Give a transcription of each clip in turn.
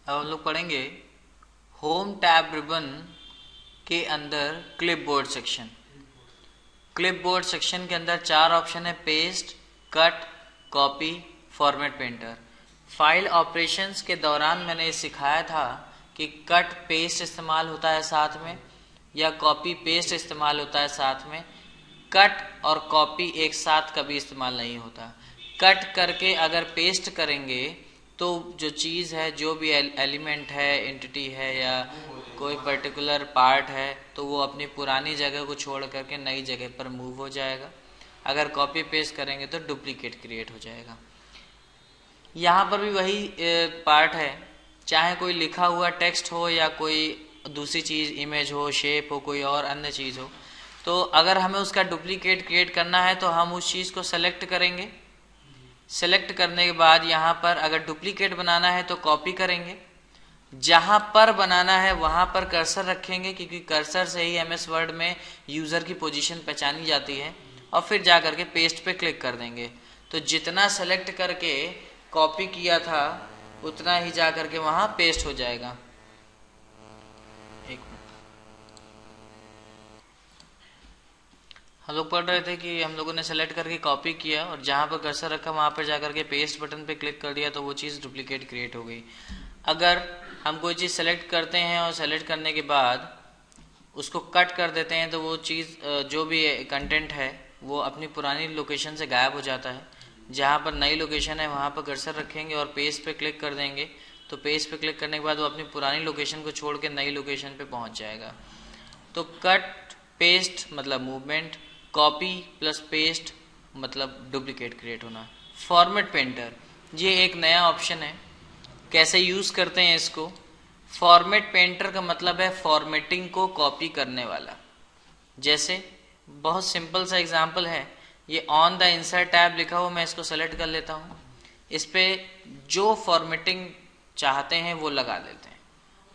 अब हम लोग पढ़ेंगे होम टैब रिबन के अंदर क्लिपबोर्ड सेक्शन। क्लिपबोर्ड सेक्शन के अंदर 4 ऑप्शन है: paste, cut, copy, format, painter. File operations के दौरान मैंने ये सिखाया था कि कट पेस्ट इस्तेमाल होता है साथ में, या कॉपी पेस्ट इस्तेमाल होता है साथ में। कट और कॉपी एक साथ कभी इस्तेमाल नहीं होता। कट करके अगर पेस्ट करेंगे तो जो चीज़ है, जो भी एलिमेंट है, एंटिटी है या कोई पर्टिकुलर पार्ट है, तो वो अपनी पुरानी जगह को छोड़ करके नई जगह पर मूव हो जाएगा। अगर कॉपी पेस्ट करेंगे तो डुप्लीकेट क्रिएट हो जाएगा। यहाँ पर भी वही पार्ट है, चाहे कोई लिखा हुआ टेक्स्ट हो या कोई दूसरी चीज़, इमेज हो, शेप हो, कोई और अन्य चीज़ हो, तो अगर हमें उसका डुप्लीकेट क्रिएट करना है तो हम उस चीज़ को सेलेक्ट करेंगे। सेलेक्ट करने के बाद यहाँ पर अगर डुप्लीकेट बनाना है तो कॉपी करेंगे, जहाँ पर बनाना है वहाँ पर कर्सर रखेंगे, क्योंकि कर्सर से ही MS वर्ड में यूज़र की पोजीशन पहचानी जाती है, और फिर जा करके पेस्ट पे क्लिक कर देंगे। तो जितना सेलेक्ट करके कॉपी किया था उतना ही जा करके वहाँ पेस्ट हो जाएगा। हम लोग पढ़ रहे थे कि हम लोगों ने सेलेक्ट करके कॉपी किया और जहाँ पर कर्सर रखा वहाँ पर जाकर के पेस्ट बटन पे क्लिक कर दिया तो वो चीज़ डुप्लीकेट क्रिएट हो गई। अगर हम कोई चीज़ सेलेक्ट करते हैं और सेलेक्ट करने के बाद उसको कट कर देते हैं तो वो चीज़, जो भी कंटेंट है, वो अपनी पुरानी लोकेशन से गायब हो जाता है। जहाँ पर नई लोकेशन है वहाँ पर कर्सर रखेंगे और पेस्ट पे क्लिक कर देंगे, तो पेस्ट पे क्लिक करने के बाद वो अपनी पुरानी लोकेशन को छोड़ के नई लोकेशन पे पहुँच जाएगा। तो कट पेस्ट मतलब मूवमेंट, कॉपी प्लस पेस्ट मतलब डुप्लीकेट क्रिएट होना। फॉर्मेट पेंटर, ये एक नया ऑप्शन है। कैसे यूज़ करते हैं इसको? फॉर्मेट पेंटर का मतलब है फॉर्मेटिंग को कॉपी करने वाला। जैसे बहुत सिंपल सा एग्जांपल है, ये ऑन द इंसर्ट टैब लिखा हुआ, मैं इसको सेलेक्ट कर लेता हूँ। इस पर जो फॉर्मेटिंग चाहते हैं वो लगा देते हैं।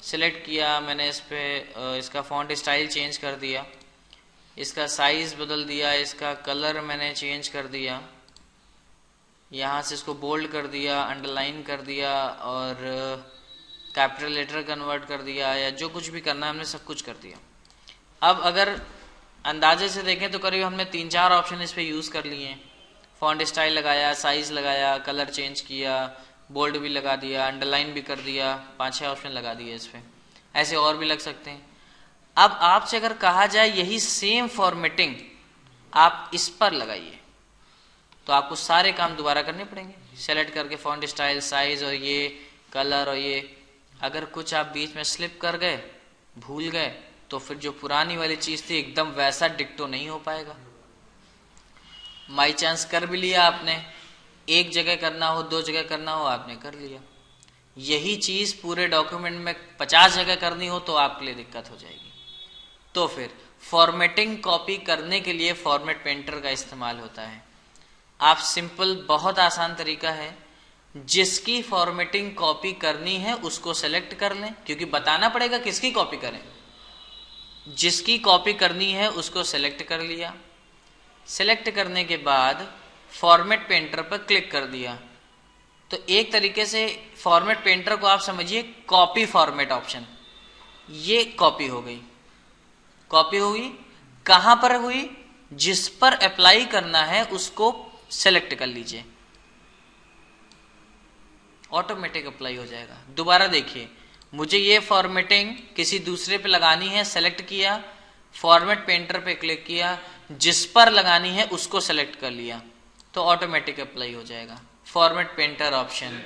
सिलेक्ट किया मैंने, इस पर इसका फॉन्ट स्टाइल चेंज कर दिया, इसका साइज बदल दिया, इसका कलर मैंने चेंज कर दिया, यहाँ से इसको बोल्ड कर दिया, अंडरलाइन कर दिया और कैपिटल लेटर कन्वर्ट कर दिया, या जो कुछ भी करना है हमने सब कुछ कर दिया। अब अगर अंदाजे से देखें तो करीब हमने 3-4 ऑप्शन इस पर यूज़ कर लिए हैं। फॉन्ट स्टाइल लगाया, साइज लगाया, कलर चेंज किया, बोल्ड भी लगा दिया, अंडरलाइन भी कर दिया, 5-6 ऑप्शन लगा दिए इस पर। ऐसे और भी लग सकते हैं। अब आपसे अगर कहा जाए यही सेम फॉर्मेटिंग आप इस पर लगाइए, तो आपको सारे काम दोबारा करने पड़ेंगे। सेलेक्ट करके फॉन्ट स्टाइल, साइज और ये कलर और ये, अगर कुछ आप बीच में स्लिप कर गए, भूल गए, तो फिर जो पुरानी वाली चीज थी एकदम वैसा डिक्टो नहीं हो पाएगा। बाई चांस कर भी लिया आपने, एक जगह करना हो, 2 जगह करना हो, आपने कर लिया। यही चीज पूरे डॉक्यूमेंट में 50 जगह करनी हो तो आपके लिए दिक्कत हो जाएगी। तो फिर फॉर्मेटिंग कॉपी करने के लिए फॉर्मेट पेंटर का इस्तेमाल होता है। आप सिंपल, बहुत आसान तरीका है, जिसकी फॉर्मेटिंग कॉपी करनी है उसको सेलेक्ट कर लें, क्योंकि बताना पड़ेगा किसकी कॉपी करें। जिसकी कॉपी करनी है उसको सेलेक्ट कर लिया। सेलेक्ट करने के बाद फॉर्मेट पेंटर पर क्लिक कर दिया। तो एक तरीके से फॉर्मेट पेंटर को आप समझिए कॉपी फॉर्मेट ऑप्शन। ये कॉपी हो गई। कॉपी हुई, कहां पर हुई? जिस पर अप्लाई करना है उसको सेलेक्ट कर लीजिए, ऑटोमेटिक अप्लाई हो जाएगा। दोबारा देखिए, मुझे ये फॉर्मेटिंग किसी दूसरे पे लगानी है, सेलेक्ट किया, फॉर्मेट पेंटर पे क्लिक किया, जिस पर लगानी है उसको सेलेक्ट कर लिया, तो ऑटोमेटिक अप्लाई हो जाएगा। Format painter option.